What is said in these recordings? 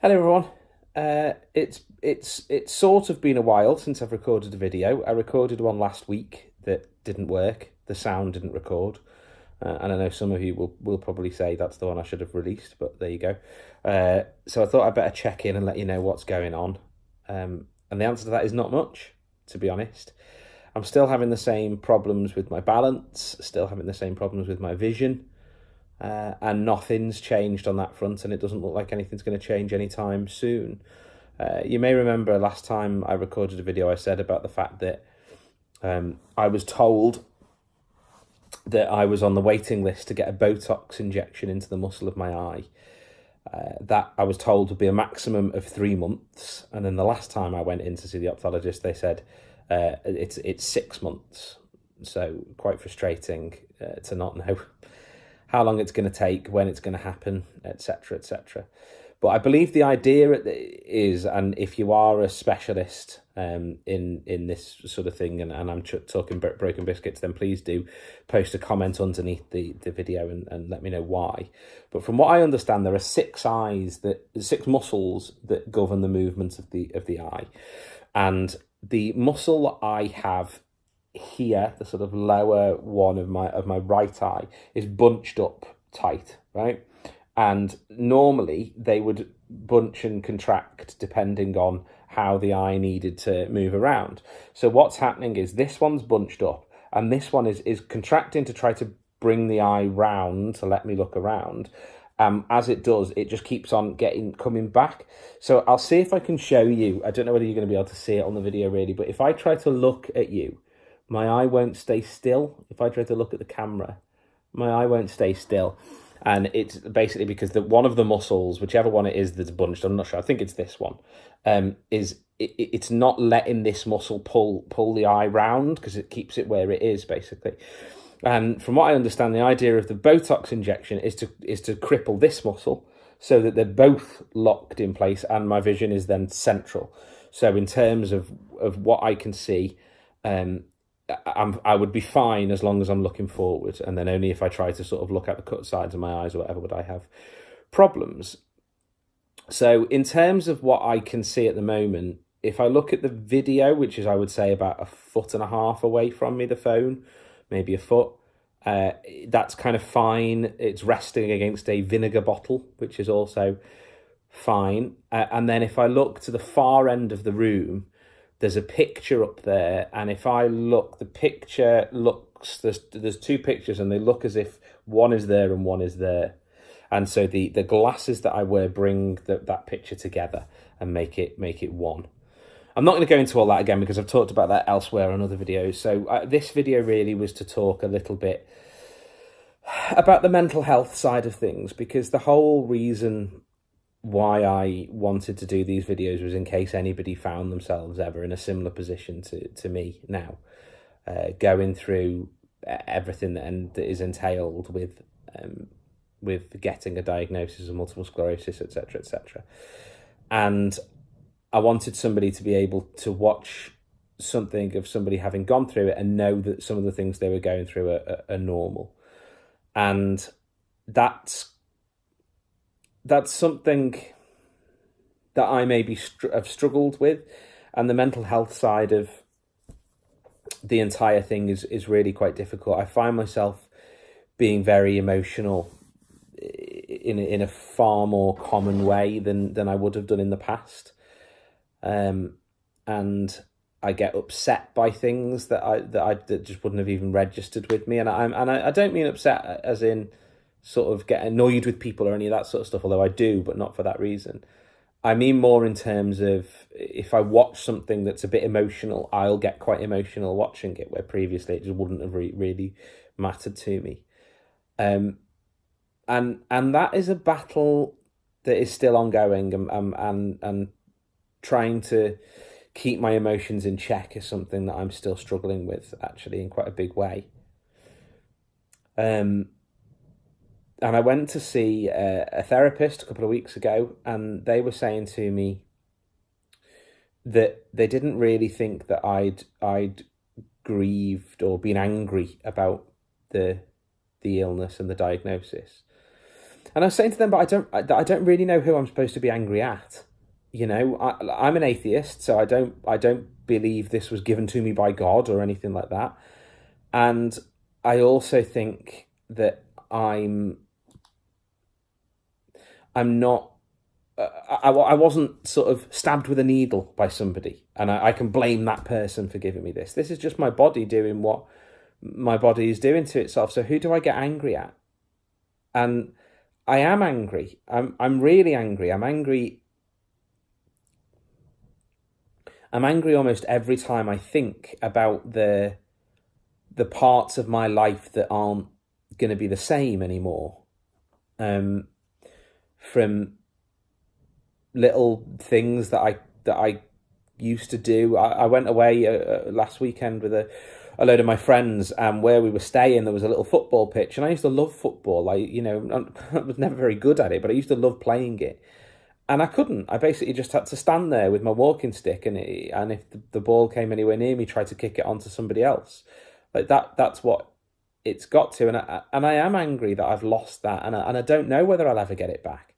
Hello everyone. It's sort of been a while since I've recorded a video. I recorded one last week that didn't work. The sound didn't record, and I know some of you will probably say that's the one I should have released. But there you go. So I thought I'd better check in and let you know what's going on. And the answer to that is not much, to be honest. I'm still having the same problems with my balance. Still having the same problems with my vision. And nothing's changed on that front, and it doesn't look like anything's going to change anytime soon. You may remember last time I recorded a video I said about the fact that I was told that I was on the waiting list to get a Botox injection into the muscle of my eye. That I was told would be a maximum of 3 months, and then the last time I went in to see the ophthalmologist, they said it's 6 months. So quite frustrating to not know how long it's going to take, when it's going to happen, etc., etc. But I believe the idea is, and if you are a specialist in this sort of thing, and I'm talking broken biscuits, then please do post a comment underneath the video and let me know why. But from what I understand, there are six muscles that govern the movement of the eye, and the muscle I have here, the sort of lower one of my right eye, is bunched up tight, right? And normally they would bunch and contract depending on how the eye needed to move around. So what's happening is this one's bunched up and this one is contracting to try to bring the eye round to let me look around. As it does, it just keeps on coming back. So I'll see if I can show you. I don't know whether you're going to be able to see it on the video really, but if I try to look at you, my eye won't stay still. If I try to look at the camera, my eye won't stay still. And it's basically because one of the muscles, whichever one it is that's bunched, I'm not sure, I think it's this one, it's not letting this muscle pull the eye round because it keeps it where it is, basically. And from what I understand, the idea of the Botox injection is to cripple this muscle so that they're both locked in place and my vision is then central. So in terms of what I can see, I would be fine as long as I'm looking forward, and then only if I try to sort of look at the cut sides of my eyes or whatever would I have problems. So in terms of what I can see at the moment, if I look at the video, which is I would say about 1.5 feet away from me, the phone, maybe a foot, that's kind of fine. It's resting against a vinegar bottle, which is also fine. And then if I look to the far end of the room, there's a picture up there, and if I look, the picture looks, there's two pictures and they look as if one is there and one is there. And so the glasses that I wear bring that picture together and make it one. I'm not going to go into all that again because I've talked about that elsewhere on other videos. So this video really was to talk a little bit about the mental health side of things, because the whole reason why I wanted to do these videos was in case anybody found themselves ever in a similar position to me now, going through everything that is entailed with getting a diagnosis of multiple sclerosis, etc., etc. And I wanted somebody to be able to watch something of somebody having gone through it and know that some of the things they were going through are normal. And that's something that I maybe have struggled with, and the mental health side of the entire thing is really quite difficult. I find myself being very emotional in a far more common way than I would have done in the past, and I get upset by things that just wouldn't have even registered with me, and I don't mean upset as in sort of get annoyed with people or any of that sort of stuff, although I do, but not for that reason. I mean more in terms of if I watch something that's a bit emotional, I'll get quite emotional watching it, where previously it just wouldn't have really mattered to me. And that is a battle that is still ongoing, and trying to keep my emotions in check is something that I'm still struggling with, actually, in quite a big way. And I went to see a therapist a couple of weeks ago, and they were saying to me that they didn't really think that I'd grieved or been angry about the illness and the diagnosis. And I was saying to them, but I don't really know who I'm supposed to be angry at. You know, I'm an atheist, so I don't believe this was given to me by God or anything like that. And I also think that I'm not. I wasn't sort of stabbed with a needle by somebody, and I can blame that person for giving me this. This is just my body doing what my body is doing to itself. So who do I get angry at? And I am angry. I'm really angry. I'm angry almost every time I think about the parts of my life that aren't going to be the same anymore. From little things that I used to do. I went away last weekend with a load of my friends, and where we were staying, there was a little football pitch, and I used to love football. I was never very good at it, but I used to love playing it. And I couldn't. I basically just had to stand there with my walking stick, and if the ball came anywhere near me, try to kick it onto somebody else. Like that. That's what it's got to, and I am angry that I've lost that, and I don't know whether I'll ever get it back.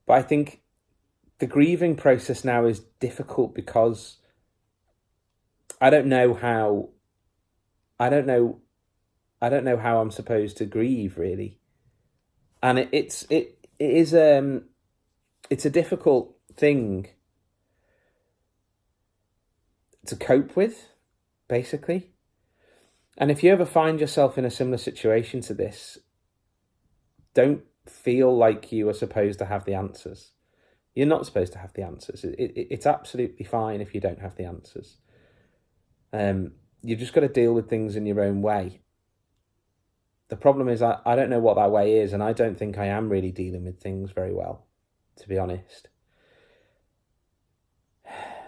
But I think the grieving process now is difficult because I don't know how. I don't know how I'm supposed to grieve, really, and it is it's a difficult thing to cope with, basically. And if you ever find yourself in a similar situation to this, don't feel like you are supposed to have the answers. You're not supposed to have the answers. It's absolutely fine if you don't have the answers. You've just got to deal with things in your own way. The problem is I don't know what that way is, and I don't think I am really dealing with things very well, to be honest.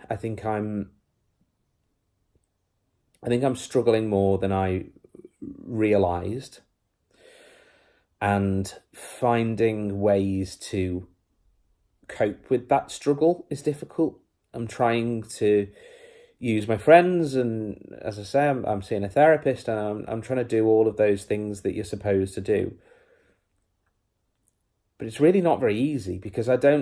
I think I'm struggling more than I realised, and finding ways to cope with that struggle is difficult. I'm trying to use my friends, and as I say, I'm seeing a therapist, and I'm trying to do all of those things that you're supposed to do. But it's really not very easy because I've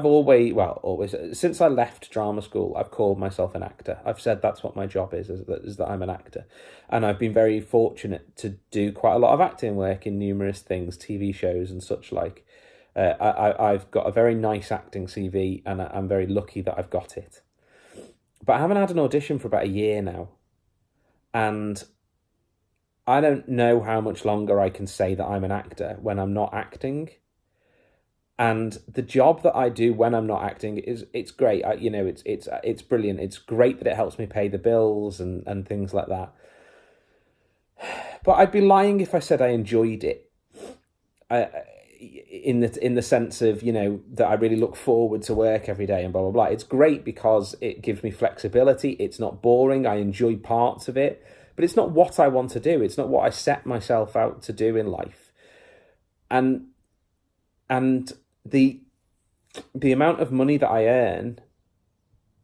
always, since I left drama school, I've called myself an actor. I've said that's what my job is that I'm an actor. And I've been very fortunate to do quite a lot of acting work in numerous things, TV shows and such like. I've got a very nice acting CV, and I'm very lucky that I've got it. But I haven't had an audition for about a year now. And I don't know how much longer I can say that I'm an actor when I'm not acting. And the job that I do when I'm not acting it's great. It's brilliant. It's great that it helps me pay the bills and things like that. But I'd be lying if I said I enjoyed it. In the sense of, that I really look forward to work every day and blah blah blah. It's great because it gives me flexibility. It's not boring. I enjoy parts of it, but it's not what I want to do. It's not what I set myself out to do in life. And the amount of money that I earn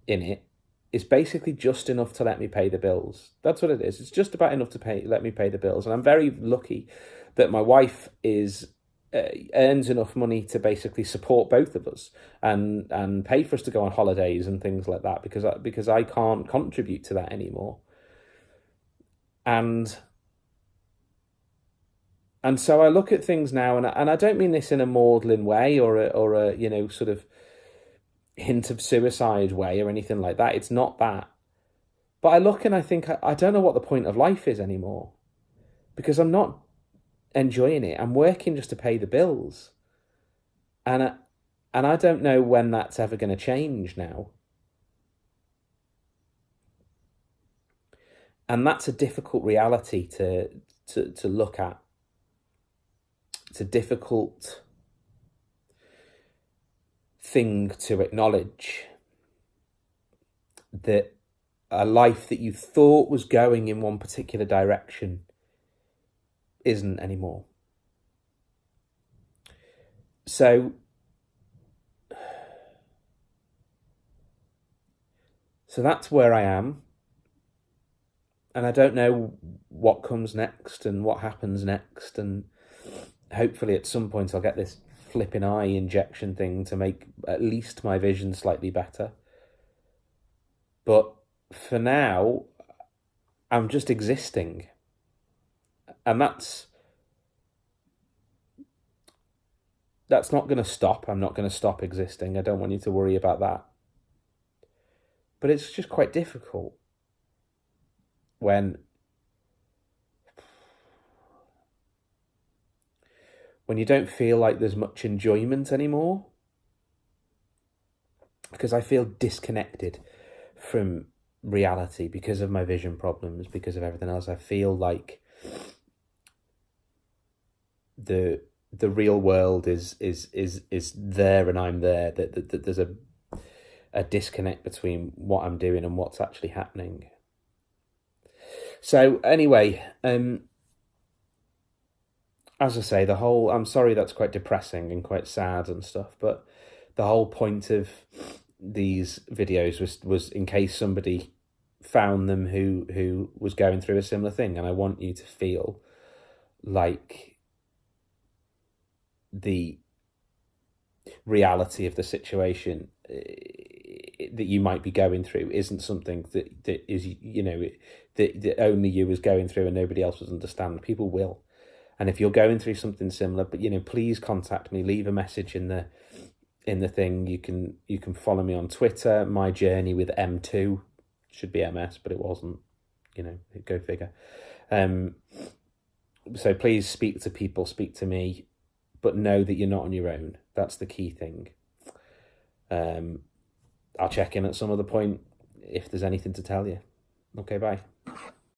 in it is basically just enough to let me pay the bills. That's what it is. It's just about enough to let me pay the bills. And I'm very lucky that my wife earns enough money to basically support both of us and pay for us to go on holidays and things like that, because I can't contribute to that anymore. And so I look at things now, and I don't mean this in a maudlin way or a sort of hint of suicide way or anything like that. It's not that. But I look and I think I don't know what the point of life is anymore, because I'm not enjoying it. I'm working just to pay the bills, and I don't know when that's ever going to change now. And that's a difficult reality to look at. It's a difficult thing to acknowledge, that a life that you thought was going in one particular direction isn't anymore. So that's where I am. And I don't know what comes next and what happens next, and hopefully at some point I'll get this flipping eye injection thing to make at least my vision slightly better. But for now, I'm just existing. And that's not going to stop. I'm not going to stop existing. I don't want you to worry about that. But it's just quite difficult when you don't feel like there's much enjoyment anymore, because I feel disconnected from reality because of my vision problems, because of everything else. I feel like the real world is there and I'm there, that there's a disconnect between what I'm doing and what's actually happening. So anyway, as I say, I'm sorry that's quite depressing and quite sad and stuff, but the whole point of these videos was in case somebody found them who was going through a similar thing. And I want you to feel like the reality of the situation that you might be going through isn't something that is, that only you is going through and nobody else will understand. People will. And if you're going through something similar, but please contact me, leave a message in the thing. You can follow me on Twitter. My journey with M2, should be MS, but it wasn't. Go figure. So please speak to people, speak to me, but know that you're not on your own. That's the key thing. I'll check in at some other point if there's anything to tell you. Okay, bye.